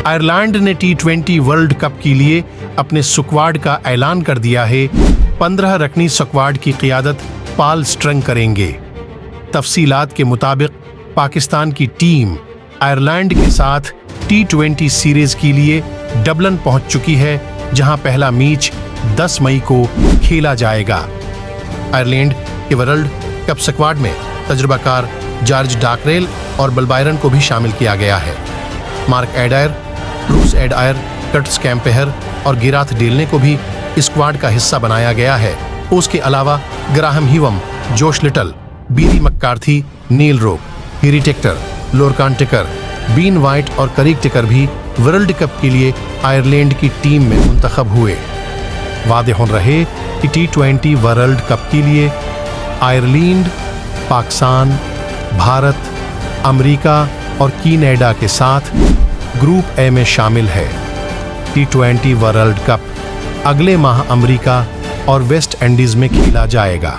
Ireland ने T20 world cup के लिए अपने स्क्वाड का ऐलान कर दिया है। 15 रकनी स्क्वाड की क़ियादत पाल स्ट्रंग करेंगे। तफसीलात के मुताबिक पाकिस्तान की टीम आयरलैंड के साथ T20 सीरीज के लिए डबलिन पहुंच चुकी है, जहां पहला मैच 10 मई को खेला जाएगा। आयरलैंड के वर्ल्ड कप स्क्वाड में तजुर्बाकार जॉर्ज डाकरेल और बलबायरन को भी शामिल किया गया है। Mark Adair, Bruce Adair, Curtis कैम्पेहर और गिराथ डेलने को भी स्क्वाड का हिस्सा बनाया गया है। उसके अलावा ग्राहम ह्यूम, जोश लिटल, बीरी मक्कार्थी, नील रोक, हीरी टेक्टर, लोरकान टिकर, बीन वाइट और करीक टिकर भी वर्ल्ड कप के लिए आयरलैंड की टीम में मुंतखब हुए। वादे हो रहे कि T20 वर्ल्ड कप के लिए आयरलैंड, पाकिस्तान, भारत, अमेरिका और कनाडा के साथ ग्रुप ए में शामिल है। T20 वर्ल्ड कप अगले माह अमेरिका और वेस्ट इंडीज में खेला जाएगा।